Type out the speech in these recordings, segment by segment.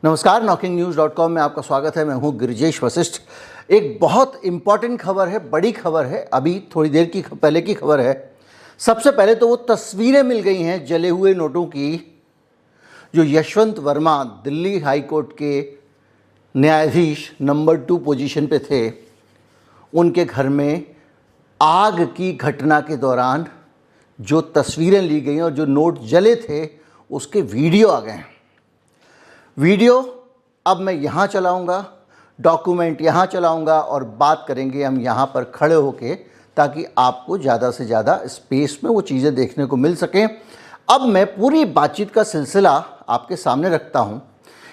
नमस्कार, knocking-news.com में आपका स्वागत है। मैं हूं गिरिजेश वशिष्ठ। एक बहुत इम्पॉर्टेंट खबर है, बड़ी खबर है, अभी थोड़ी देर की पहले की खबर है। सबसे पहले तो वो तस्वीरें मिल गई हैं जले हुए नोटों की, जो यशवंत वर्मा दिल्ली हाई कोर्ट के न्यायाधीश नंबर 2 पोजीशन पे थे, उनके घर में आग की घटना के दौरान जो तस्वीरें ली गई और जो नोट जले थे उसके वीडियो आ गए हैं। वीडियो अब मैं यहाँ चलाऊँगा, डॉक्यूमेंट यहाँ चलाऊँगा और बात करेंगे हम यहाँ पर खड़े होके, ताकि आपको ज़्यादा से ज़्यादा स्पेस में वो चीज़ें देखने को मिल सकें। अब मैं पूरी बातचीत का सिलसिला आपके सामने रखता हूँ।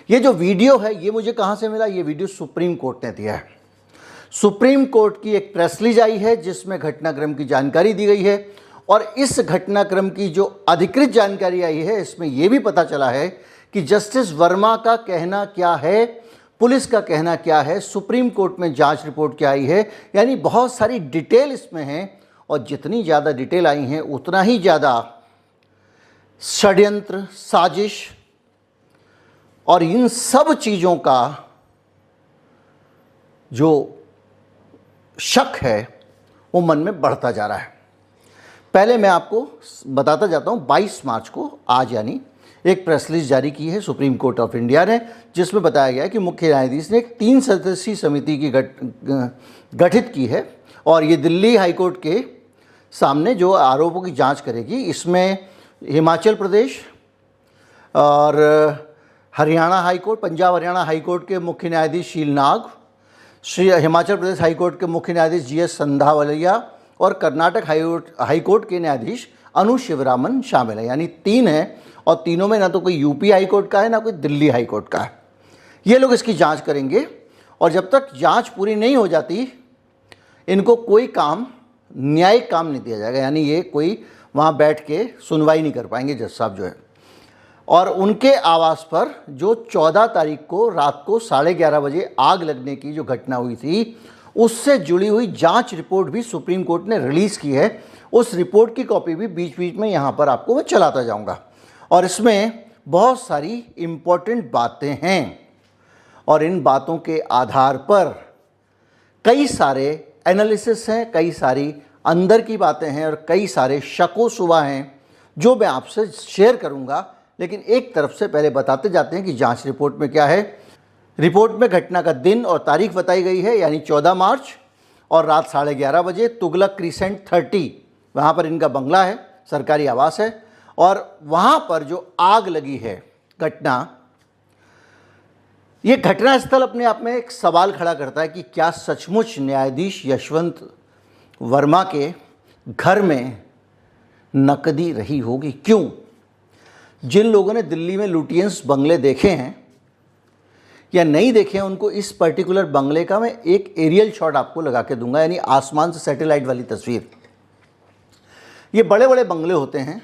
ये जो वीडियो है ये मुझे कहाँ से मिला? ये वीडियो सुप्रीम कोर्ट ने दिया है। सुप्रीम कोर्ट की एक प्रेस रिलीज आई है जिसमें घटनाक्रम की जानकारी दी गई है, और इस घटनाक्रम की जो अधिकृत जानकारी आई है इसमें यह भी पता चला है कि जस्टिस वर्मा का कहना क्या है, पुलिस का कहना क्या है, सुप्रीम कोर्ट में जांच रिपोर्ट क्या आई है। यानी बहुत सारी डिटेल इसमें है, और जितनी ज़्यादा डिटेल आई हैं उतना ही ज़्यादा षड्यंत्र, साजिश और इन सब चीज़ों का जो शक है वो मन में बढ़ता जा रहा है। पहले मैं आपको बताता जाता हूँ, 22 मार्च को आज यानी एक प्रेस रिलीज जारी की है सुप्रीम कोर्ट ऑफ इंडिया ने, जिसमें बताया गया है कि मुख्य न्यायाधीश ने एक 3 सदस्यीय समिति की गठित की है, और ये दिल्ली हाई कोर्ट के सामने जो आरोपों की जांच करेगी। इसमें हिमाचल प्रदेश और Haryana high court, Punjab Haryana high court के मुख्य न्यायाधीश शील नाग, हिमाचल प्रदेश हाई कोर्ट के मुख्य न्यायाधीश GS संधावलिया और कर्नाटक हाई कोर्ट के न्यायाधीश अनु शिवरामन शामिल है। यानी 3 हैं, और तीनों में ना तो कोई यूपी हाई कोर्ट का है ना कोई दिल्ली हाई कोर्ट का है। ये लोग इसकी जांच करेंगे, और जब तक जांच पूरी नहीं हो जाती इनको कोई काम, न्यायिक काम नहीं दिया जाएगा। यानी ये कोई वहाँ बैठ के सुनवाई नहीं कर पाएंगे जज साहब जो है। और उनके आवास पर जो 14 तारीख को रात को 11:30 बजे आग लगने की जो घटना हुई थी, उससे जुड़ी हुई जांच रिपोर्ट भी सुप्रीम कोर्ट ने रिलीज़ की है। उस रिपोर्ट की कॉपी भी बीच बीच में यहाँ पर आपको मैं चलाता जाऊँगा, और इसमें बहुत सारी इम्पोर्टेंट बातें हैं, और इन बातों के आधार पर कई सारे एनालिसिस हैं, कई सारी अंदर की बातें हैं, और कई सारे शको शुबा हैं जो मैं आपसे शेयर करूंगा। लेकिन एक तरफ से पहले बताते जाते हैं कि जांच रिपोर्ट में क्या है। रिपोर्ट में घटना का दिन और तारीख बताई गई है, यानी 14 मार्च और रात 11:30 बजे तुगलक क्रीसेंट 30, वहाँ पर इनका बंगला है, सरकारी आवास है, और वहाँ पर जो आग लगी है घटना, ये घटनास्थल अपने आप में एक सवाल खड़ा करता है कि क्या सचमुच न्यायाधीश यशवंत वर्मा के घर में नकदी रही होगी? क्यों? जिन लोगों ने दिल्ली में लुटियंस बंगले देखे हैं या नहीं देखे हैं, उनको इस पर्टिकुलर बंगले का मैं एक एरियल शॉट आपको लगा के दूंगा, यानी आसमान से सैटेलाइट वाली तस्वीर। ये बड़े बड़े बंगले होते हैं,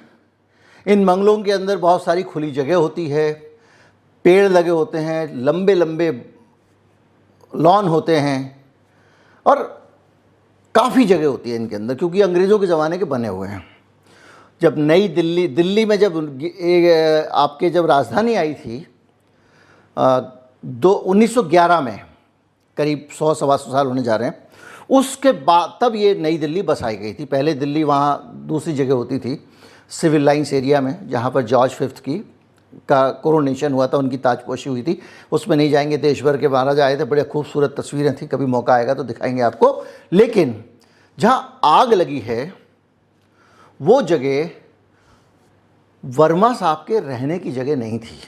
इन बंगलों के अंदर बहुत सारी खुली जगह होती है, पेड़ लगे होते हैं, लंबे लंबे लॉन होते हैं, और काफ़ी जगह होती है इनके अंदर, क्योंकि अंग्रेज़ों के ज़माने के बने हुए हैं। जब नई दिल्ली में जब आपके जब राजधानी आई थी 1911 में, करीब 100-125 साल होने जा रहे हैं, उसके बाद तब ये नई दिल्ली बसाई गई थी। पहले दिल्ली वहाँ दूसरी जगह होती थी, सिविल लाइन्स एरिया में, जहाँ पर जॉर्ज 5 का कोरोनेशन हुआ था, उनकी ताजपोशी हुई थी। उसमें नहीं जाएंगे, देश भर के महाराजा आए थे, बड़े खूबसूरत तस्वीरें थी, कभी मौका आएगा तो दिखाएंगे आपको। लेकिन जहाँ आग लगी है वो जगह वर्मा साहब के रहने की जगह नहीं थी।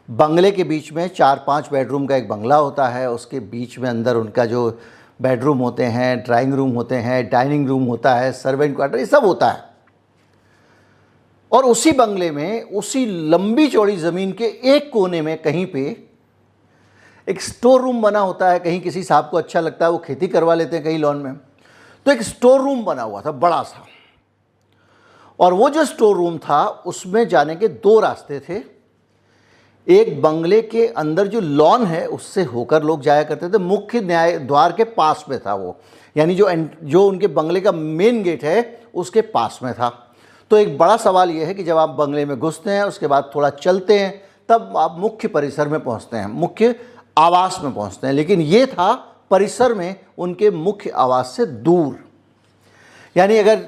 बंगले के बीच में 4-5 बेडरूम का एक बंगला होता है, उसके बीच में अंदर उनका जो बेडरूम होते हैं, ड्राइंग रूम होते हैं, डाइनिंग रूम होता है, सर्वेंट क्वार्टर, ये सब होता है। और उसी बंगले में, उसी लंबी चौड़ी ज़मीन के एक कोने में कहीं पे एक स्टोर रूम बना होता है। कहीं किसी साहब को अच्छा लगता है वो खेती करवा लेते हैं कहीं लॉन में, तो एक स्टोर रूम बना हुआ था बड़ा सा, और वो जो स्टोर रूम था उसमें जाने के 2 रास्ते थे। एक बंगले के अंदर जो लॉन है उससे होकर लोग जाया करते थे, मुख्य न्याय द्वार के पास में था वो, यानी जो उनके बंगले का मेन गेट है उसके पास में था। तो एक बड़ा सवाल ये है कि जब आप बंगले में घुसते हैं उसके बाद थोड़ा चलते हैं तब आप मुख्य परिसर में पहुंचते हैं, मुख्य आवास में पहुंचते हैं। लेकिन ये था परिसर में, उनके मुख्य आवास से दूर। यानी अगर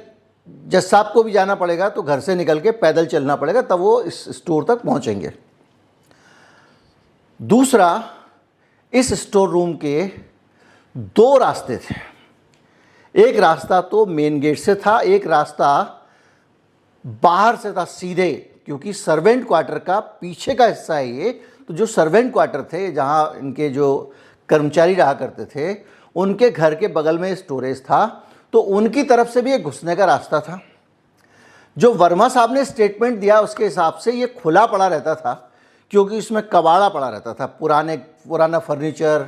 जज साहब को भी जाना पड़ेगा तो घर से निकल के पैदल चलना पड़ेगा, तब वो इस स्टोर तक पहुंचेंगे। दूसरा, इस स्टोर रूम के 2 रास्ते थे। एक रास्ता तो मेन गेट से था, एक रास्ता बाहर से था सीधे, क्योंकि सर्वेंट क्वार्टर का पीछे का हिस्सा है ये। तो जो सर्वेंट क्वार्टर थे, जहाँ इनके जो कर्मचारी रहा करते थे, उनके घर के बगल में स्टोरेज था, तो उनकी तरफ से भी एक घुसने का रास्ता था। जो वर्मा साहब ने स्टेटमेंट दिया उसके हिसाब से ये खुला पड़ा रहता था, क्योंकि इसमें कबाड़ा पड़ा रहता था, पुराना फर्नीचर,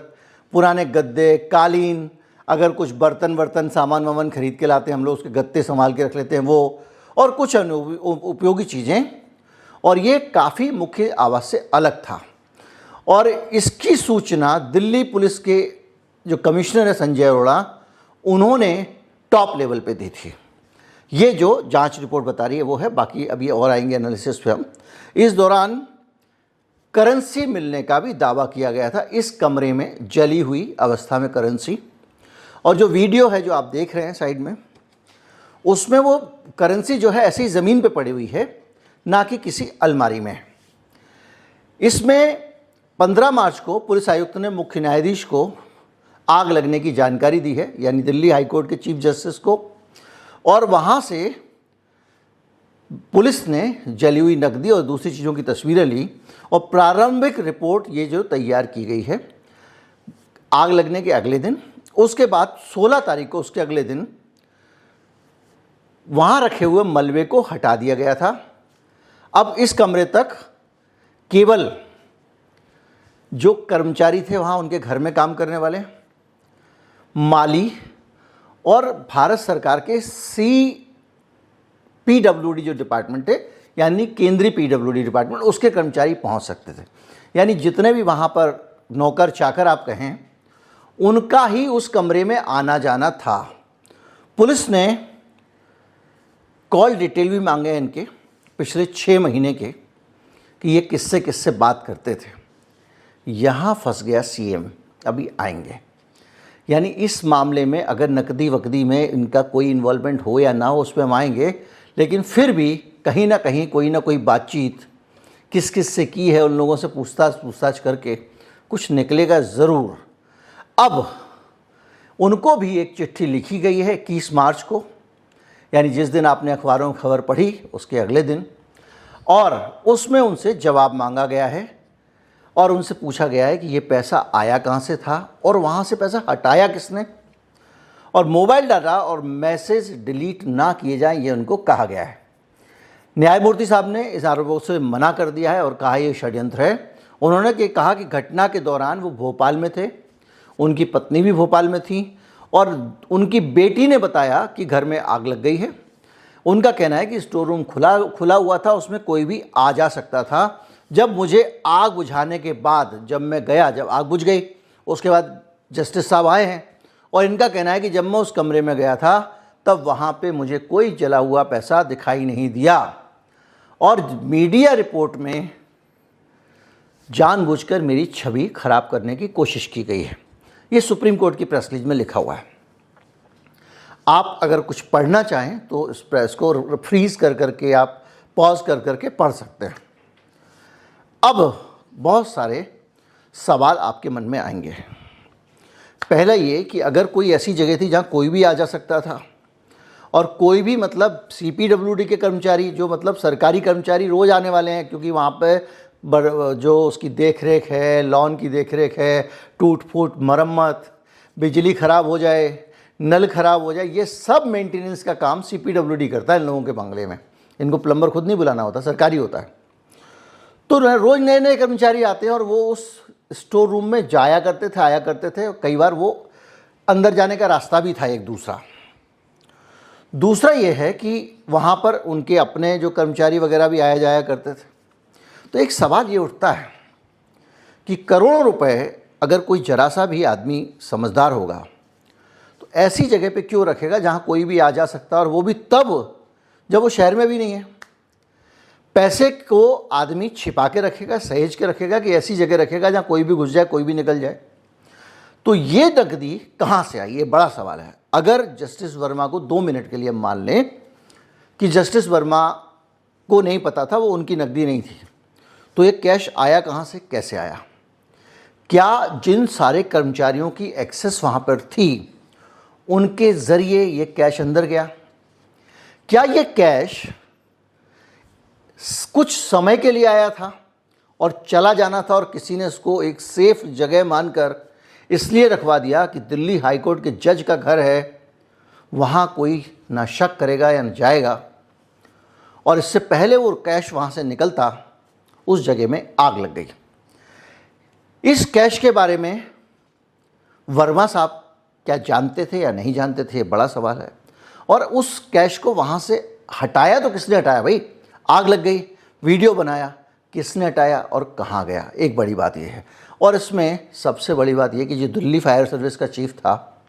पुराने गद्दे, कालीन, अगर कुछ बर्तन सामान वामान खरीद के लाते हैं हम लोग, उसके गत्ते संभाल के रख लेते हैं वो, और कुछ उपयोगी चीज़ें। और ये काफ़ी मुख्य आवास से अलग था। और इसकी सूचना दिल्ली पुलिस के जो कमिश्नर है संजय अरोड़ा, उन्होंने टॉप लेवल पे दी थी। ये जो जांच रिपोर्ट बता रही है वो है, बाकी अभी और आएंगे एनालिसिस पे हम। इस दौरान करेंसी मिलने का भी दावा किया गया था, इस कमरे में जली हुई अवस्था में करेंसी। और जो वीडियो है जो आप देख रहे हैं साइड में, उसमें वो करेंसी जो है ऐसी ही ज़मीन पे पड़ी हुई है, ना कि किसी अलमारी में। इसमें 15 मार्च को पुलिस आयुक्त ने मुख्य न्यायाधीश को आग लगने की जानकारी दी है, यानी दिल्ली हाई कोर्ट के चीफ जस्टिस को। और वहाँ से पुलिस ने जली हुई नकदी और दूसरी चीज़ों की तस्वीरें ली, और प्रारंभिक रिपोर्ट ये जो तैयार की गई है आग लगने के अगले दिन। उसके बाद 16 तारीख को, उसके अगले दिन, वहाँ रखे हुए मलबे को हटा दिया गया था। अब इस कमरे तक केवल जो कर्मचारी थे वहाँ, उनके घर में काम करने वाले, माली और भारत सरकार के पीडब्ल्यूडी जो डिपार्टमेंट है, यानी केंद्रीय पीडब्ल्यूडी डिपार्टमेंट, उसके कर्मचारी पहुंच सकते थे। यानी जितने भी वहाँ पर नौकर चाकर आप कहें, उनका ही उस कमरे में आना जाना था। पुलिस ने कॉल डिटेल भी मांगे हैं इनके पिछले 6 महीने के, कि ये किससे किससे बात करते थे। यहाँ फंस गया सीएम, अभी आएंगे। यानी इस मामले में अगर नकदी वकदी में इनका कोई इन्वॉल्वमेंट हो या ना हो, उस पर हम आएंगे, लेकिन फिर भी कहीं ना कहीं कोई ना कोई बातचीत किस किस से की है, उन लोगों से पूछताछ करके कुछ निकलेगा ज़रूर। अब उनको भी एक चिट्ठी लिखी गई है 21 मार्च को, यानी जिस दिन आपने अखबारों में खबर पढ़ी उसके अगले दिन, और उसमें उनसे जवाब मांगा गया है और उनसे पूछा गया है कि ये पैसा आया कहाँ से था और वहाँ से पैसा हटाया किसने, और मोबाइल डाटा और मैसेज डिलीट ना किए जाएं, ये उनको कहा गया है। न्यायमूर्ति साहब ने इस आरोपों से मना कर दिया है और कहा ये षड्यंत्र है। उन्होंने कहा कि घटना के दौरान वो भोपाल में थे, उनकी पत्नी भी भोपाल में थी, और उनकी बेटी ने बताया कि घर में आग लग गई है। उनका कहना है कि स्टोर रूम खुला हुआ था, उसमें कोई भी आ जा सकता था। जब मुझे आग बुझाने के बाद, जब मैं गया, जब आग बुझ गई, उसके बाद जस्टिस साहब आए हैं, और इनका कहना है कि जब मैं उस कमरे में गया था तब वहाँ पे मुझे कोई जला हुआ पैसा दिखाई नहीं दिया। और मीडिया रिपोर्ट में जानबूझकर मेरी छवि खराब करने की कोशिश की गई है। ये सुप्रीम कोर्ट की प्रेस रिलीज में लिखा हुआ है। आप अगर कुछ पढ़ना चाहें तो इस प्रेस को फ्रीज कर करके, आप पॉज कर करके पढ़ सकते हैं। अब बहुत सारे सवाल आपके मन में आएंगे। पहला ये कि अगर कोई ऐसी जगह थी जहाँ कोई भी आ जा सकता था, और कोई भी मतलब सीपीडब्ल्यूडी के कर्मचारी, जो मतलब सरकारी कर्मचारी रोज़ आने वाले हैं, क्योंकि वहाँ पे जो उसकी देख रेख है, लॉन की देख रेख है, टूट फूट मरम्मत, बिजली ख़राब हो जाए, नल ख़राब हो जाए, ये सब मेंटेनेंस का काम सीपीडब्ल्यूडी करता है इन लोगों के बंगले में। इनको प्लम्बर खुद नहीं बुलाना होता, सरकारी होता है। तो रोज़ नए नए कर्मचारी आते हैं और वो उस स्टोर रूम में जाया करते थे, आया करते थे। कई बार वो अंदर जाने का रास्ता भी था एक दूसरा ये है कि वहाँ पर उनके अपने जो कर्मचारी वगैरह भी आया जाया करते थे। तो एक सवाल ये उठता है कि करोड़ों रुपए अगर कोई जरा सा भी आदमी समझदार होगा तो ऐसी जगह पे क्यों रखेगा जहाँ कोई भी आ जा सकता है, और वो भी तब जब वो शहर में भी नहीं है। पैसे को आदमी छिपा के रखेगा, सहेज के रखेगा कि ऐसी जगह रखेगा जहाँ कोई भी घुस जाए, कोई भी निकल जाए। तो ये नकदी कहाँ से आई, ये बड़ा सवाल है। अगर जस्टिस वर्मा को 2 मिनट के लिए मान लें कि जस्टिस वर्मा को नहीं पता था, वो उनकी नकदी नहीं थी, तो ये कैश आया कहाँ से, कैसे आया? क्या जिन सारे कर्मचारियों की एक्सेस वहाँ पर थी उनके ज़रिए ये कैश अंदर गया? क्या ये कैश कुछ समय के लिए आया था और चला जाना था और किसी ने इसको एक सेफ जगह मानकर इसलिए रखवा दिया कि दिल्ली हाई कोर्ट के जज का घर है, वहाँ कोई ना शक करेगा या न जाएगा, और इससे पहले वो कैश वहाँ से निकलता उस जगह में आग लग गई? इस कैश के बारे में वर्मा साहब क्या जानते थे या नहीं जानते थे, बड़ा सवाल है। और उस कैश को वहाँ से हटाया तो किसने हटाया भाई? आग लग गई, वीडियो बनाया, किसने हटाया और कहाँ गया? एक बड़ी बात यह है। और इसमें सबसे बड़ी बात यह कि जो दिल्ली फायर सर्विस का चीफ था,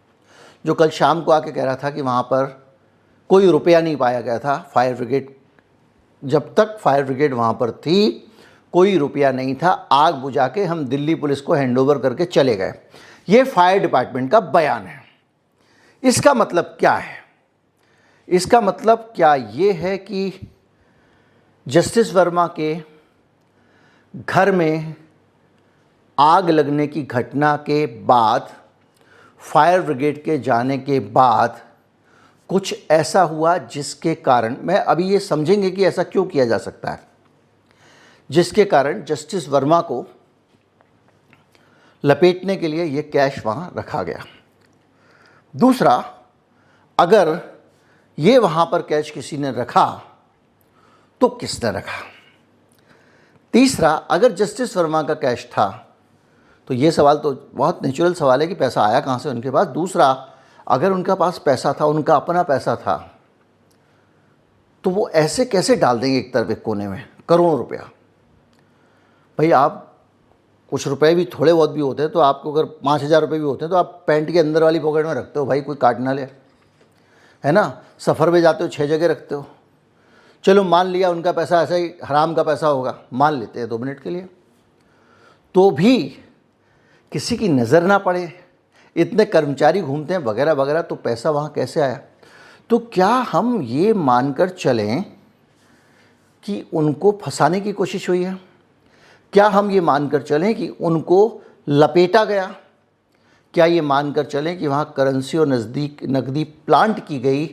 जो कल शाम को आके कह रहा था कि वहाँ पर कोई रुपया नहीं पाया गया था, फायर ब्रिगेड, जब तक फायर ब्रिगेड वहाँ पर थी कोई रुपया नहीं था, आग बुझा के हम दिल्ली पुलिस को हैंडओवर करके चले गए। ये फायर डिपार्टमेंट का बयान है। इसका मतलब क्या है? इसका मतलब क्या ये है कि जस्टिस वर्मा के घर में आग लगने की घटना के बाद, फायर ब्रिगेड के जाने के बाद कुछ ऐसा हुआ जिसके कारण, मैं अभी ये समझेंगे कि ऐसा क्यों किया जा सकता है, जिसके कारण जस्टिस वर्मा को लपेटने के लिए ये कैश वहाँ रखा गया। दूसरा, अगर ये वहाँ पर कैश किसी ने रखा तो किसने रखा? तीसरा, अगर जस्टिस वर्मा का कैश था तो ये सवाल तो बहुत नेचुरल सवाल है कि पैसा आया कहाँ से उनके पास। दूसरा, अगर उनका पास पैसा था, उनका अपना पैसा था, तो वो ऐसे कैसे डाल देंगे एक तरफ एक कोने में करोड़ों रुपया? भाई आप कुछ रुपए भी थोड़े बहुत भी होते हैं तो आपको, अगर 5,000 रुपये भी होते हैं तो आप पैंट के अंदर वाली पॉकेट में रखते हो, भाई कोई काट ना ले, है ना? सफ़र में जाते हो 6 जगह रखते हो। चलो मान लिया उनका पैसा ऐसा ही हराम का पैसा होगा, मान लेते हैं 2 मिनट के लिए, तो भी किसी की नज़र ना पड़े, इतने कर्मचारी घूमते हैं वगैरह वगैरह, तो पैसा वहाँ कैसे आया? तो क्या हम ये मानकर चलें कि उनको फंसाने की कोशिश हुई है? क्या हम ये मानकर चलें कि उनको लपेटा गया? क्या ये मानकर चलें कि वहाँ करेंसी और नकदी प्लांट की गई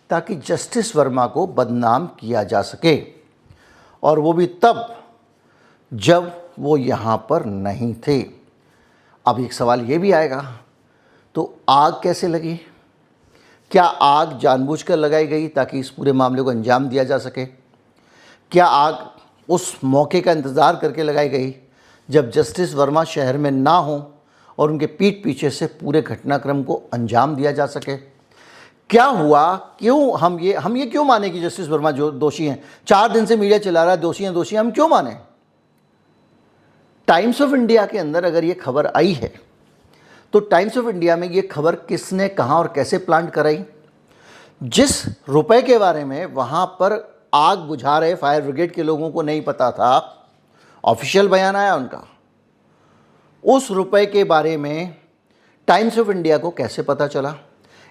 ताकि जस्टिस वर्मा को बदनाम किया जा सके, और वो भी तब जब वो यहाँ पर नहीं थे? अब एक सवाल ये भी आएगा, तो आग कैसे लगी? क्या आग जानबूझकर लगाई गई ताकि इस पूरे मामले को अंजाम दिया जा सके? क्या आग उस मौके का इंतज़ार करके लगाई गई जब जस्टिस वर्मा शहर में ना हो और उनके पीठ पीछे से पूरे घटनाक्रम को अंजाम दिया जा सके? क्या हुआ? क्यों हम ये क्यों माने कि जस्टिस वर्मा जो दोषी हैं? 4 दिन से मीडिया चला रहा है दोषी हैं, हम क्यों माने? टाइम्स ऑफ इंडिया के अंदर अगर ये खबर आई है तो टाइम्स ऑफ इंडिया में ये खबर किसने, कहाँ और कैसे प्लांट कराई? जिस रुपए के बारे में वहाँ पर आग बुझा रहे फायर ब्रिगेड के लोगों को नहीं पता था, ऑफिशियल बयान आया उनका, उस रुपए के बारे में टाइम्स ऑफ इंडिया को कैसे पता चला?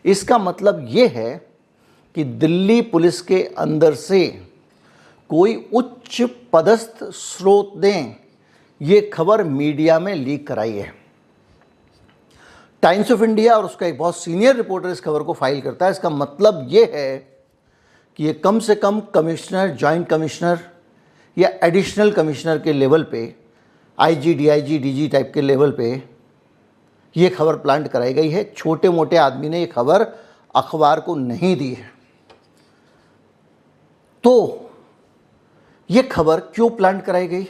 इसका मतलब ये है कि दिल्ली पुलिस के अंदर से कोई उच्च पदस्थ स्रोत ने ये खबर मीडिया में लीक कराई है। टाइम्स ऑफ इंडिया और उसका एक बहुत सीनियर रिपोर्टर इस खबर को फाइल करता है। इसका मतलब ये है कि ये कम से कम कमिश्नर, जॉइंट कमिश्नर या एडिशनल कमिश्नर के लेवल पे, आईजी, डीआईजी, डीजी टाइप के लेवल पे ये खबर प्लांट कराई गई है। छोटे मोटे आदमी ने ये खबर अखबार को नहीं दी है। तो ये खबर क्यों प्लांट कराई गई?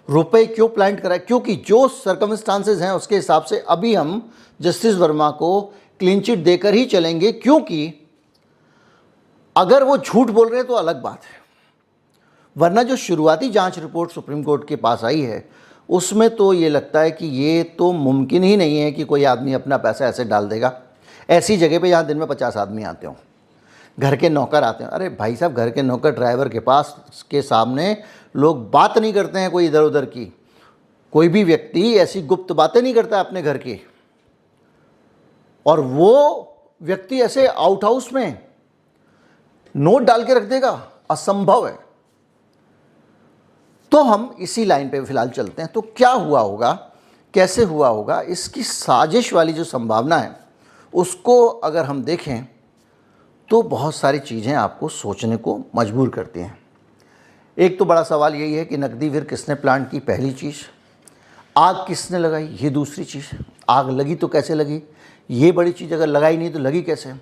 रुपए क्यों प्लांट कराए? क्योंकि जो सर्कमस्टांसेस हैं उसके हिसाब से अभी हम जस्टिस वर्मा को क्लीन चिट देकर ही चलेंगे, क्योंकि अगर वो झूठ बोल रहे हैं तो अलग बात है, वरना जो शुरुआती जांच रिपोर्ट सुप्रीम कोर्ट के पास आई है उसमें तो ये लगता है कि ये तो मुमकिन ही नहीं है कि कोई आदमी अपना पैसा ऐसे डाल देगा ऐसी जगह पे जहाँ दिन में 50 आदमी आते हों, घर के नौकर आते हैं। अरे भाई साहब, घर के नौकर ड्राइवर के पास के सामने लोग बात नहीं करते हैं कोई इधर उधर की। कोई भी व्यक्ति ऐसी गुप्त बातें नहीं करता अपने घर की, और वो व्यक्ति ऐसे आउट हाउस में नोट डाल के रख देगा, असंभव है। तो हम इसी लाइन पे फिलहाल चलते हैं। तो क्या हुआ होगा, कैसे हुआ होगा, इसकी साजिश वाली जो संभावना है उसको अगर हम देखें तो बहुत सारी चीज़ें आपको सोचने को मजबूर करती हैं। एक तो बड़ा सवाल यही है कि नकदी वीर किसने प्लांट की, पहली चीज़। आग किसने लगाई, ये दूसरी चीज़। आग लगी तो कैसे लगी, ये बड़ी चीज़। अगर लगाई नहीं तो लगी कैसे,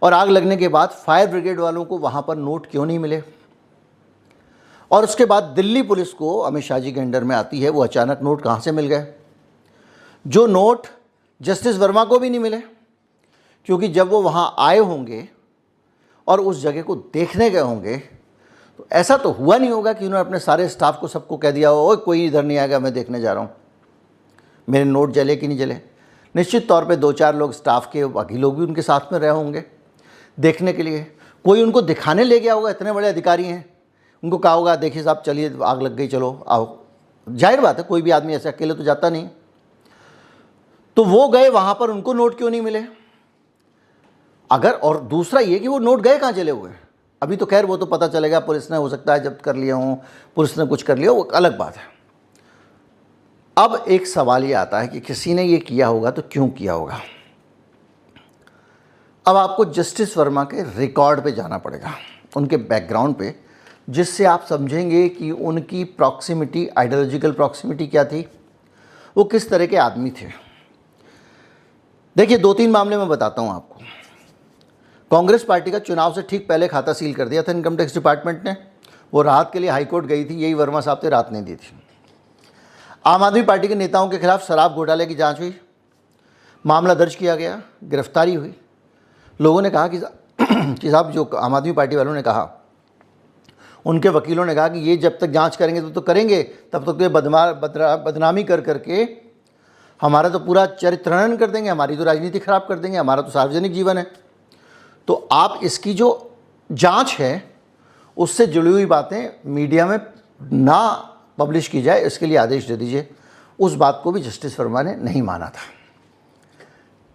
और आग लगने के बाद फायर ब्रिगेड वालों को वहाँ पर नोट क्यों नहीं मिले। और उसके बाद दिल्ली पुलिस को अमित शाह जी के अंडर में आती है, वो अचानक नोट कहाँ से मिल गए, जो नोट जस्टिस वर्मा को भी नहीं मिले। क्योंकि जब वो वहाँ आए होंगे और उस जगह को देखने गए होंगे तो ऐसा तो हुआ नहीं होगा कि उन्होंने अपने सारे स्टाफ को सबको कह दिया हो, कोई इधर नहीं आएगा, मैं देखने जा रहा हूँ मेरे नोट जले कि नहीं जले। निश्चित तौर पे 2-4 लोग स्टाफ के, बाकी लोग भी उनके साथ में रहे होंगे देखने के लिए। कोई उनको दिखाने ले गया होगा, इतने बड़े अधिकारी हैं, उनको कहा होगा देखिए साहब चलिए आग लग गई, चलो आओ। जाहिर बात है कोई भी आदमी ऐसे अकेले तो जाता नहीं। तो वो गए वहाँ पर, उनको नोट क्यों नहीं मिले अगर। और दूसरा ये कि वो नोट गए कहाँ चले हुए। अभी तो खैर वो तो पता चलेगा, पुलिस ने हो सकता है जब्त कर लिया हो, पुलिस ने कुछ कर लिया, वो अलग बात है। अब एक सवाल ये आता है कि किसी ने ये किया होगा तो क्यों किया होगा। अब आपको जस्टिस वर्मा के रिकॉर्ड पे जाना पड़ेगा, उनके बैकग्राउंड पे, जिससे आप समझेंगे कि उनकी प्रॉक्सिमिटी, आइडियोलॉजिकल प्रॉक्सिमिटी क्या थी, वो किस तरह के आदमी थे। देखिए 2-3 मामले मैं बताता हूँ आपको। कांग्रेस पार्टी का चुनाव से ठीक पहले खाता सील कर दिया था इनकम टैक्स डिपार्टमेंट ने। वो राहत के लिए हाईकोर्ट गई थी, यही वर्मा साहब से राहत नहीं दी थी। आम आदमी पार्टी के नेताओं के खिलाफ शराब घोटाले की जांच हुई, मामला दर्ज किया गया, गिरफ्तारी हुई। लोगों ने कहा कि साहब, जो आम आदमी पार्टी वालों ने कहा, उनके वकीलों ने कहा कि ये जब तक जांच करेंगे तो करेंगे, तब तक ये बदनामी कर करके हमारा तो पूरा चरित्रहनन कर देंगे, हमारी तो राजनीति खराब कर देंगे, हमारा तो सार्वजनिक जीवन है। तो आप इसकी जो जांच है उससे जुड़ी हुई बातें मीडिया में ना पब्लिश की जाए, इसके लिए आदेश दे दीजिए। उस बात को भी जस्टिस वर्मा ने नहीं माना था।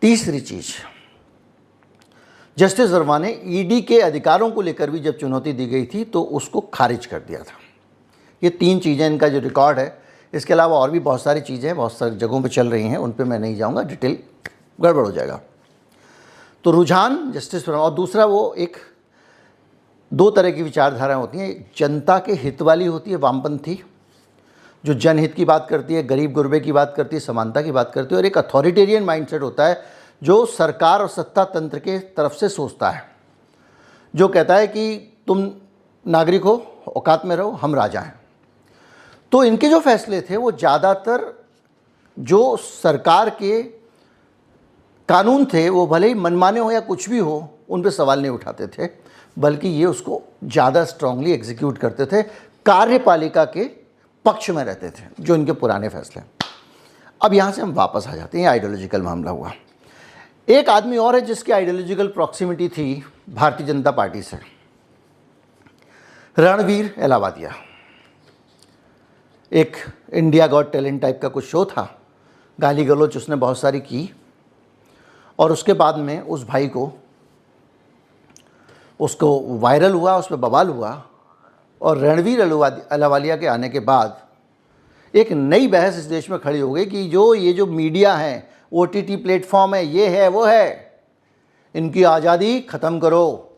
तीसरी चीज़, जस्टिस वर्मा ने ईडी के अधिकारों को लेकर भी जब चुनौती दी गई थी तो उसको खारिज कर दिया था। ये 3 चीज़ें इनका जो रिकॉर्ड है। इसके अलावा और भी बहुत सारी चीज़ें बहुत सारी जगहों पे चल रही हैं, उन पे मैं नहीं जाऊंगा, डिटेल गड़बड़ हो जाएगा। तो रुझान जस्टिस वर्मा, और दूसरा वो एक 2 तरह की विचारधाराएं होती हैं। जनता के हित वाली होती है वामपंथी, जो जनहित की बात करती है, गरीब गुरबे की बात करती है, समानता की बात करती है। और एक अथॉरिटेरियन माइंडसेट होता है जो सरकार और सत्ता तंत्र के तरफ से सोचता है, जो कहता है कि तुम नागरिक हो, औकात में रहो, हम राजा हैं। तो इनके जो फैसले थे वो ज़्यादातर जो सरकार के कानून थे वो भले ही मनमाने हो या कुछ भी हो, उन पे सवाल नहीं उठाते थे, बल्कि ये उसको ज़्यादा स्ट्रांगली एग्जीक्यूट करते थे, कार्यपालिका के पक्ष में रहते थे, जो इनके पुराने फैसले। अब यहाँ से हम वापस आ जाते हैं, आइडियोलॉजिकल मामला हुआ। एक आदमी और है जिसकी आइडियोलॉजिकल प्रॉक्सिमिटी थी भारतीय जनता पार्टी से, रणवीर अलावादिया। एक इंडिया गॉट टैलेंट टाइप का कुछ शो था, गाली गलौच उसने बहुत सारी की, और उसके बाद में उस भाई को, उसको वायरल हुआ, उस पर बवाल हुआ। और रणवीर अलावालिया के आने के बाद एक नई बहस इस देश में खड़ी हो गई कि ये जो मीडिया है, OTT प्लेटफॉर्म है, ये है वो है, इनकी आज़ादी ख़त्म करो,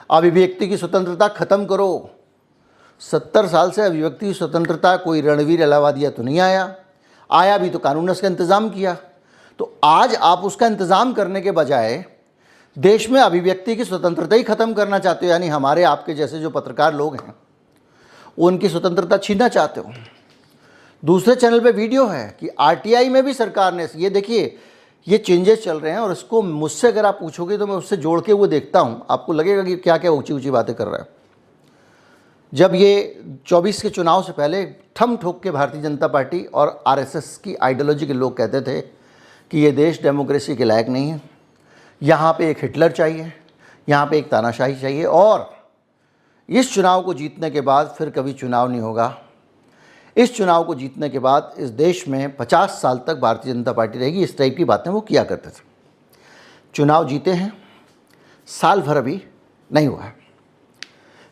अभिव्यक्ति की स्वतंत्रता ख़त्म करो। 70 साल से अभिव्यक्ति की स्वतंत्रता कोई रणवीर अलावादिया तो नहीं आया भी तो कानून ने उसका इंतज़ाम किया। तो आज आप उसका इंतज़ाम करने के बजाय देश में अभिव्यक्ति की स्वतंत्रता ही ख़त्म करना चाहते हो, यानी हमारे आपके जैसे जो पत्रकार लोग हैं उनकी स्वतंत्रता छीनना चाहते हो। दूसरे चैनल पे वीडियो है कि RTI में भी सरकार ने, ये देखिए ये चेंजेस चल रहे हैं, और इसको मुझसे अगर आप पूछोगे तो मैं उससे जोड़ के वो देखता हूँ, आपको लगेगा कि क्या क्या ऊंची ऊंची बातें कर रहा है। जब ये 24 के चुनाव से पहले थम ठोक के भारतीय जनता पार्टी और RSS की आइडियोलॉजी के लोग कहते थे कि ये देश डेमोक्रेसी के लायक नहीं है, यहाँ पे एक हिटलर चाहिए, यहाँ पे एक तानाशाही चाहिए और इस चुनाव को जीतने के बाद फिर कभी चुनाव नहीं होगा। इस चुनाव को जीतने के बाद इस देश में 50 साल तक भारतीय जनता पार्टी रहेगी। इस टाइप की बातें वो किया करते थे। चुनाव जीते हैं, साल भर अभी नहीं हुआ है।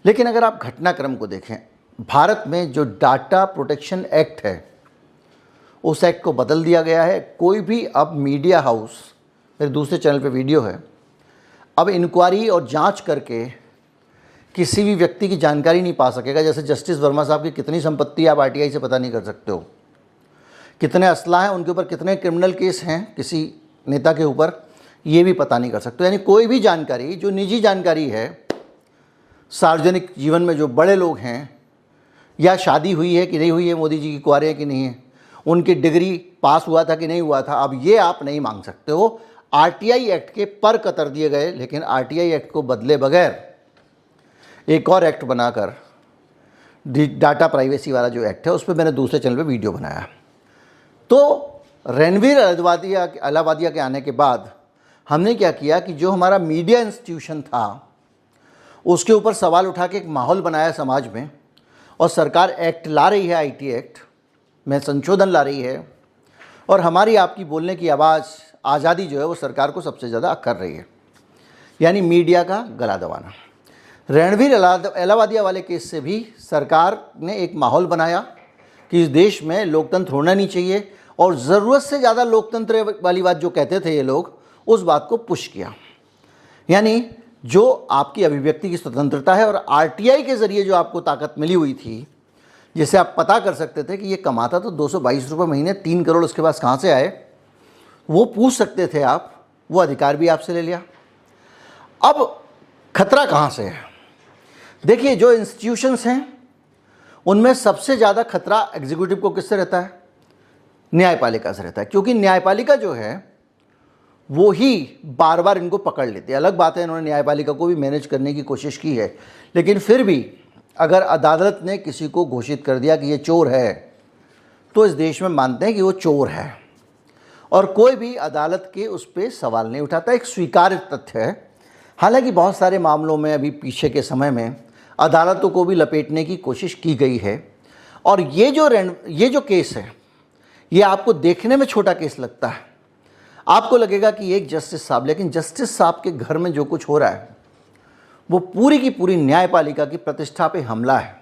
लेकिन अगर आप घटनाक्रम को देखें, भारत में जो डाटा प्रोटेक्शन एक्ट है उस एक्ट को बदल दिया गया है। कोई भी अब मीडिया हाउस, मेरे दूसरे चैनल पे वीडियो है, अब इंक्वायरी और जांच करके किसी भी व्यक्ति की जानकारी नहीं पा सकेगा। जैसे जस्टिस वर्मा साहब की कितनी संपत्ति आप आरटीआई से पता नहीं कर सकते हो, कितने असला हैं, उनके ऊपर कितने क्रिमिनल केस हैं किसी नेता के ऊपर, ये भी पता नहीं कर सकते। यानी कोई भी जानकारी जो निजी जानकारी है, सार्वजनिक जीवन में जो बड़े लोग हैं, या शादी हुई है कि नहीं हुई है, मोदी जी की कुंवारे हैं कि नहीं है, उनकी डिग्री पास हुआ था कि नहीं हुआ था, अब ये आप नहीं मांग सकते हो। आरटीआई एक्ट के पर कतर दिए गए, लेकिन आरटीआई एक्ट को बदले बगैर एक और एक्ट बनाकर डाटा प्राइवेसी वाला जो एक्ट है उस पर मैंने दूसरे चैनल पे वीडियो बनाया। तो रणवीर अलाहाबादिया के आने के बाद हमने क्या किया कि जो हमारा मीडिया इंस्टीट्यूशन था उसके ऊपर सवाल उठा के एक माहौल बनाया समाज में, और सरकार एक्ट ला रही है, आईटी एक्ट में संशोधन ला रही है, और हमारी आपकी बोलने की आज़ादी जो है वो सरकार को सबसे ज़्यादा कर रही है, यानी मीडिया का गला दबाना। रणवीर अलाहाबादिया वाले केस से भी सरकार ने एक माहौल बनाया कि इस देश में लोकतंत्र होना नहीं चाहिए, और ज़रूरत से ज़्यादा लोकतंत्र वाली बात जो कहते थे ये लोग, उस बात को पुश किया। यानी जो आपकी अभिव्यक्ति की स्वतंत्रता है, और आरटीआई के ज़रिए जो आपको ताकत मिली हुई थी, जिससे आप पता कर सकते थे कि ये कमाता तो 222 रुपये महीने, 3 करोड़ उसके पास कहाँ से आए, वो पूछ सकते थे आप, वो अधिकार भी आपसे ले लिया। अब खतरा कहाँ से है? देखिए, जो इंस्टीट्यूशंस हैं उनमें सबसे ज़्यादा खतरा एग्जीक्यूटिव को किससे रहता है? न्यायपालिका से रहता है, क्योंकि न्यायपालिका जो है वो ही बार बार इनको पकड़ लेती है। अलग बात है इन्होंने न्यायपालिका को भी मैनेज करने की कोशिश की है, लेकिन फिर भी अगर अदालत ने किसी को घोषित कर दिया कि ये चोर है, तो इस देश में मानते हैं कि वो चोर है, और कोई भी अदालत के उस पर सवाल नहीं उठाता। एक स्वीकार्य तथ्य है। हालांकि बहुत सारे मामलों में अभी पीछे के समय में अदालतों को भी लपेटने की कोशिश की गई है, और ये जो केस है ये आपको देखने में छोटा केस लगता है, आपको लगेगा कि एक जस्टिस साहब, लेकिन जस्टिस साहब के घर में जो कुछ हो रहा है वो पूरी की पूरी न्यायपालिका की प्रतिष्ठा पे हमला है।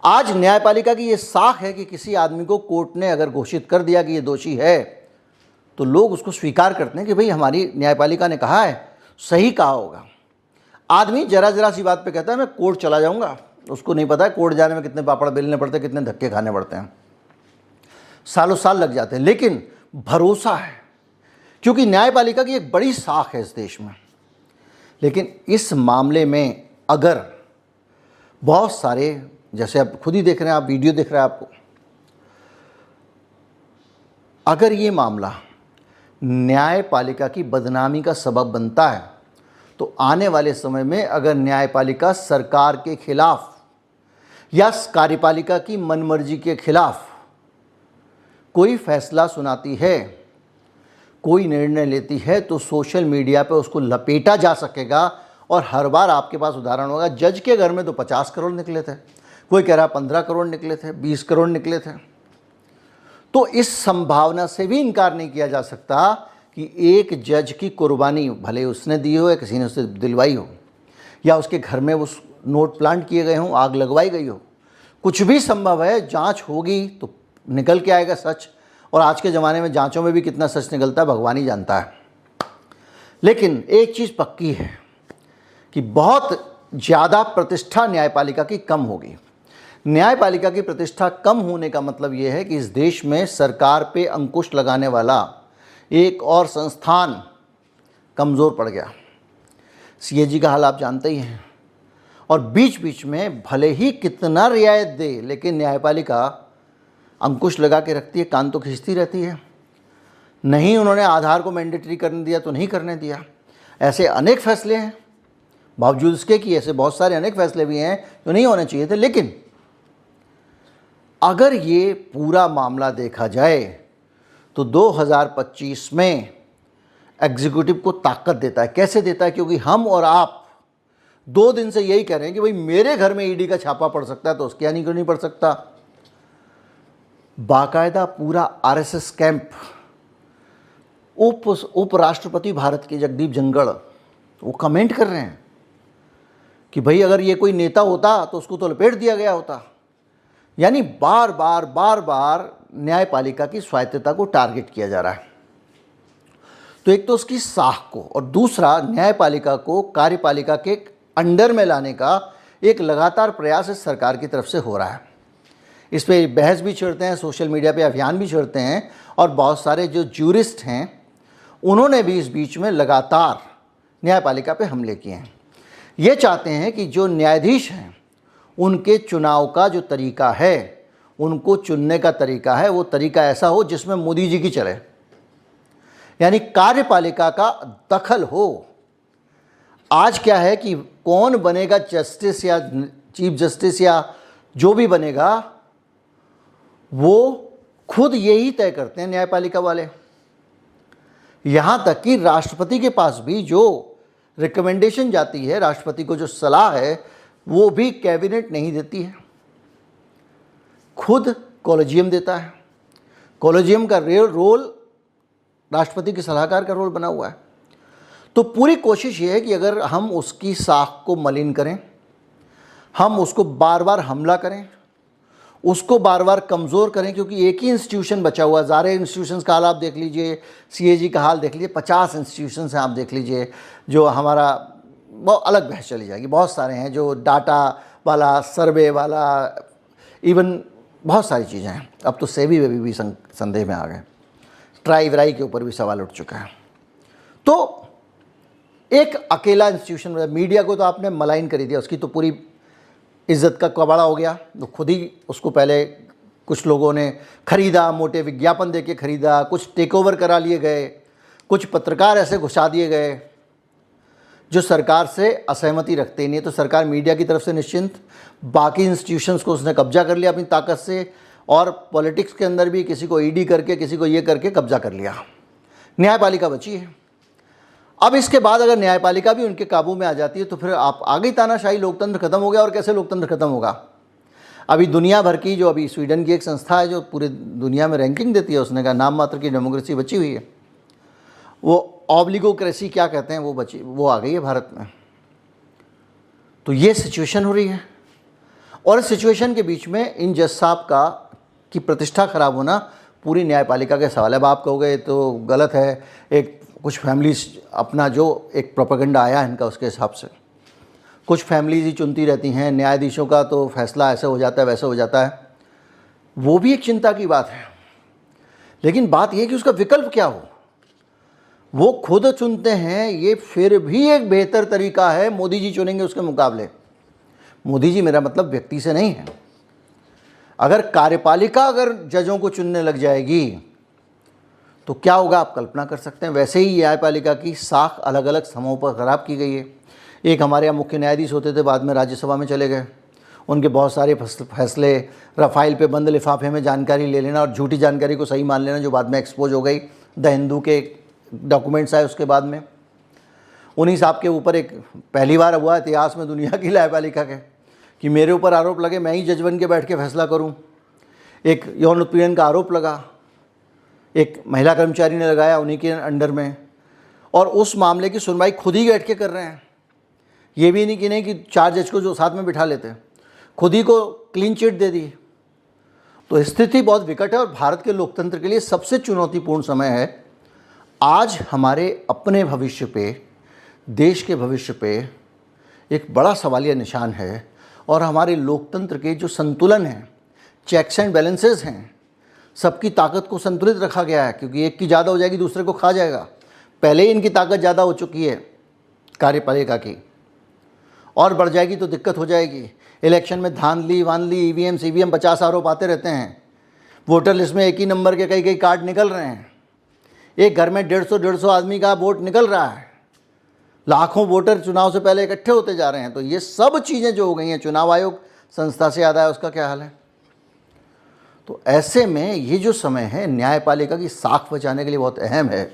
आज न्यायपालिका की ये साख है कि किसी आदमी को कोर्ट ने अगर घोषित कर दिया कि ये दोषी है, तो लोग उसको स्वीकार करते हैं कि भाई हमारी न्यायपालिका ने कहा है, सही कहा होगा। आदमी जरा सी बात पे कहता है मैं कोर्ट चला जाऊंगा, उसको नहीं पता है कोर्ट जाने में कितने पापड़ बेलने पड़ते हैं, कितने धक्के खाने पड़ते हैं, सालों साल लग जाते हैं, लेकिन भरोसा है, क्योंकि न्यायपालिका की एक बड़ी साख है इस देश में। लेकिन इस मामले में अगर बहुत सारे, जैसे आप खुद ही देख रहे हैं, आप वीडियो देख रहे हैं, आपको अगर ये मामला न्यायपालिका की बदनामी का सबब बनता है, तो आने वाले समय में अगर न्यायपालिका सरकार के खिलाफ या कार्यपालिका की मनमर्जी के खिलाफ कोई फैसला सुनाती है, कोई निर्णय लेती है, तो सोशल मीडिया पे उसको लपेटा जा सकेगा। और हर बार आपके पास उदाहरण होगा, जज के घर में तो 50 करोड़ निकले थे, कोई कह रहा 15 करोड़ निकले थे, 20 करोड़ निकले थे। तो इस संभावना से भी इनकार नहीं किया जा सकता कि एक जज की कुर्बानी, भले उसने दी हो या किसी ने उससे दिलवाई हो, या उसके घर में वो नोट प्लांट किए गए हों, आग लगवाई गई हो, कुछ भी संभव है। जांच होगी तो निकल के आएगा सच, और आज के ज़माने में जांचों में भी कितना सच निकलता है भगवान ही जानता है। लेकिन एक चीज़ पक्की है कि बहुत ज़्यादा प्रतिष्ठा न्यायपालिका की कम होगी। न्यायपालिका की प्रतिष्ठा कम होने का मतलब ये है कि इस देश में सरकार पे अंकुश लगाने वाला एक और संस्थान कमज़ोर पड़ गया। सीएजी का हाल आप जानते ही हैं, और बीच बीच में भले ही कितना रियायत दे, लेकिन न्यायपालिका अंकुश लगा के रखती है, कान तो खींचती रहती है। नहीं उन्होंने आधार को मैंडेटरी करने दिया तो नहीं करने दिया। ऐसे अनेक फैसले हैं, बावजूद इसके कि ऐसे बहुत सारे अनेक फैसले भी हैं जो नहीं होने चाहिए थे। लेकिन अगर ये पूरा मामला देखा जाए तो 2025 में एग्जीक्यूटिव को ताकत देता है। कैसे देता है? क्योंकि हम और आप 2 दिन से यही कह रहे हैं कि भाई मेरे घर में ईडी का छापा पड़ सकता है, तो उसके यहाँ क्यों नहीं पड़ सकता? बाकायदा पूरा आरएसएस कैंप, उपराष्ट्रपति भारत के जगदीप जंगड़ वो कमेंट कर रहे हैं कि भाई अगर ये कोई नेता होता तो उसको तो लपेट दिया गया होता। यानी बार बार न्यायपालिका की स्वायत्तता को टारगेट किया जा रहा है। तो एक तो उसकी साख को, और दूसरा न्यायपालिका को कार्यपालिका के अंडर में लाने का एक लगातार प्रयास इस सरकार की तरफ से हो रहा है। इस पर बहस भी छेड़ते हैं, सोशल मीडिया पे अभियान भी छेड़ते हैं, और बहुत सारे जो ज्यूरिस्ट हैं उन्होंने भी इस बीच में लगातार न्यायपालिका पे हमले किए हैं। ये चाहते हैं कि जो न्यायाधीश हैं उनके चुनाव का जो तरीका है, उनको चुनने का तरीका है, वो तरीका ऐसा हो जिसमें मोदी जी की चले, यानी कार्यपालिका का दखल हो। आज क्या है कि कौन बनेगा जस्टिस या चीफ जस्टिस या जो भी बनेगा, वो खुद यही तय करते हैं न्यायपालिका वाले। यहाँ तक कि राष्ट्रपति के पास भी जो रिकमेंडेशन जाती है, राष्ट्रपति को जो सलाह है, वो भी कैबिनेट नहीं देती है, खुद कॉलेजियम देता है। कॉलेजियम का रोल राष्ट्रपति के सलाहकार का रोल बना हुआ है। तो पूरी कोशिश ये है कि अगर हम उसकी साख को मलिन करें, हम उसको बार बार हमला करें, उसको बार बार कमज़ोर करें, क्योंकि एक ही इंस्टीट्यूशन बचा हुआ है। सारे इंस्टीट्यूशंस का हाल आप देख लीजिए, सीएजी का हाल देख लीजिए, 50 इंस्टीट्यूशंस हैं आप देख लीजिए। जो हमारा बहुत अलग बहस चली जाएगी, बहुत सारे हैं, जो डाटा वाला, सर्वे वाला, इवन बहुत सारी चीज़ें हैं। अब तो सेबी वेबी भी संदेह में आ गए, ट्राई व्राई के ऊपर भी सवाल उठ चुका है। तो एक अकेला इंस्टीट्यूशन, मीडिया को तो आपने मलाइन कर दिया, उसकी तो पूरी इज्जत का कबाड़ा हो गया। तो खुद ही उसको पहले कुछ लोगों ने खरीदा, मोटे विज्ञापन देके खरीदा, कुछ टेक ओवर करा लिए गए, कुछ पत्रकार ऐसे घुसा दिए गए जो सरकार से असहमति रखते ही नहीं। तो सरकार मीडिया की तरफ से निश्चिंत, बाकी इंस्टीट्यूशंस को उसने कब्जा कर लिया अपनी ताकत से, और पॉलिटिक्स के अंदर भी किसी को ईडी करके, किसी को ये करके कब्जा कर लिया। न्यायपालिका बची है। अब इसके बाद अगर न्यायपालिका भी उनके काबू में आ जाती है तो फिर आप आ गई तानाशाही, लोकतंत्र खत्म हो गया। और कैसे लोकतंत्र खत्म होगा? अभी दुनिया भर की जो अभी स्वीडन की एक संस्था है जो पूरे दुनिया में रैंकिंग देती है, उसने कहा नाम मात्र की डेमोक्रेसी बची हुई है, वो ऑब्लिगोक्रेसी क्या कहते हैं, वो आ गई है भारत में। तो ये सिचुएशन हो रही है, और इस सिचुएशन के बीच में इन जज साहब की प्रतिष्ठा खराब होना पूरी न्यायपालिका के सवाल है। अब आप कहोगे तो गलत है, एक कुछ फैमिलीज अपना जो एक प्रोपेगेंडा आया है इनका उसके हिसाब से कुछ फैमिलीज ही चुनती रहती हैं, न्यायाधीशों का तो फैसला ऐसे हो जाता है, वैसे हो जाता है। वो भी एक चिंता की बात है, लेकिन बात यह कि उसका विकल्प क्या हो। वो खुद चुनते हैं, ये फिर भी एक बेहतर तरीका है मोदी जी चुनेंगे उसके मुकाबले। मोदी जी मेरा मतलब व्यक्ति से नहीं है। अगर कार्यपालिका अगर जजों को चुनने लग जाएगी तो क्या होगा आप कल्पना कर सकते हैं। वैसे ही न्यायपालिका की साख अलग अलग समूहों पर ख़राब की गई है। एक हमारे यहाँ मुख्य न्यायाधीश होते थे, बाद में राज्यसभा में चले गए। उनके बहुत सारे फैसले, रफ़ाइल पे बंद लिफाफे में जानकारी ले लेना और झूठी जानकारी को सही मान लेना, जो बाद में एक्सपोज हो गई। द हिंदू के डॉक्यूमेंट्स आए उसके बाद में। उन्हीं साहब के ऊपर एक पहली बार हुआ इतिहास में दुनिया की न्यायपालिका के कि मेरे ऊपर आरोप लगे, मैं ही जज बन के बैठ के फैसला करूं। एक यौन उत्पीड़न का आरोप लगा, एक महिला कर्मचारी ने लगाया उन्हीं के अंडर में, और उस मामले की सुनवाई खुद ही बैठ के कर रहे हैं। ये भी नहीं कि 4 जज को जो साथ में बिठा लेते, खुद ही को क्लीन चिट दे दी। तो स्थिति बहुत विकट है और भारत के लोकतंत्र के लिए सबसे चुनौतीपूर्ण समय है। आज हमारे अपने भविष्य पे, देश के भविष्य पे एक बड़ा सवालिया निशान है, और हमारे लोकतंत्र के जो संतुलन है, चेक्स एंड बैलेंसेस हैं, सबकी ताकत को संतुलित रखा गया है। क्योंकि एक की ज़्यादा हो जाएगी दूसरे को खा जाएगा। पहले ही इनकी ताकत ज़्यादा हो चुकी है कार्यपालिका की, और बढ़ जाएगी तो दिक्कत हो जाएगी। इलेक्शन में धांधली वांधली, ईवीएम सीवीएम 50 आरोप आते रहते हैं। वोटर लिस्ट में एक ही नंबर के कई कार्ड निकल रहे हैं। एक घर में 150 आदमी का वोट निकल रहा है। लाखों वोटर चुनाव से पहले इकट्ठे होते जा रहे हैं। तो ये सब चीज़ें जो हो गई हैं, चुनाव आयोग संस्था से याद आया उसका क्या हाल है। तो ऐसे में ये जो समय है न्यायपालिका की साख बचाने के लिए बहुत अहम है।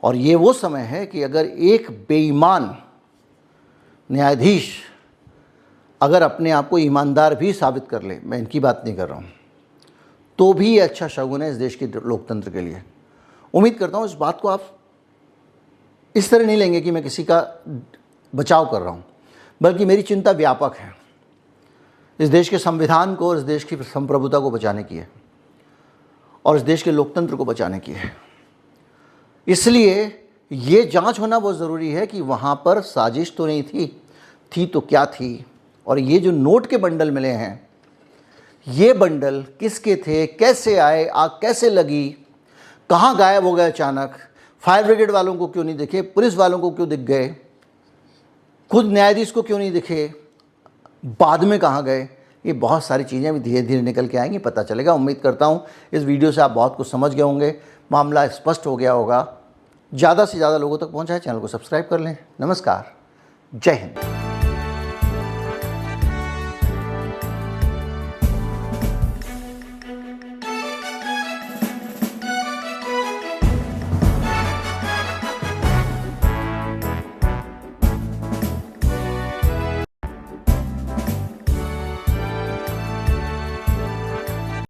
और ये वो समय है कि अगर एक बेईमान न्यायाधीश अगर अपने आप को ईमानदार भी साबित कर ले, मैं इनकी बात नहीं कर रहा हूँ, तो भी ये अच्छा शगुन है इस देश के लोकतंत्र के लिए। उम्मीद करता हूँ इस बात को आप इस तरह नहीं लेंगे कि मैं किसी का बचाव कर रहा हूँ, बल्कि मेरी चिंता व्यापक है, इस देश के संविधान को और इस देश की संप्रभुता को बचाने की है और इस देश के लोकतंत्र को बचाने की है। इसलिए ये जांच होना बहुत ज़रूरी है कि वहाँ पर साजिश तो नहीं थी तो क्या थी, और ये जो नोट के बंडल मिले हैं, ये बंडल किसके थे, कैसे आए, आग कैसे लगी, कहाँ गायब हो गए अचानक, फायर ब्रिगेड वालों को क्यों नहीं दिखे, पुलिस वालों को क्यों दिख गए, खुद न्यायाधीश को क्यों नहीं दिखे, बाद में कहाँ गए, ये बहुत सारी चीज़ें अभी धीरे धीरे निकल के आएंगी, पता चलेगा। उम्मीद करता हूँ इस वीडियो से आप बहुत कुछ समझ गए होंगे, मामला स्पष्ट हो गया होगा। ज़्यादा से ज़्यादा लोगों तक पहुँचाएं, चैनल को सब्सक्राइब कर लें। नमस्कार, जय हिंद।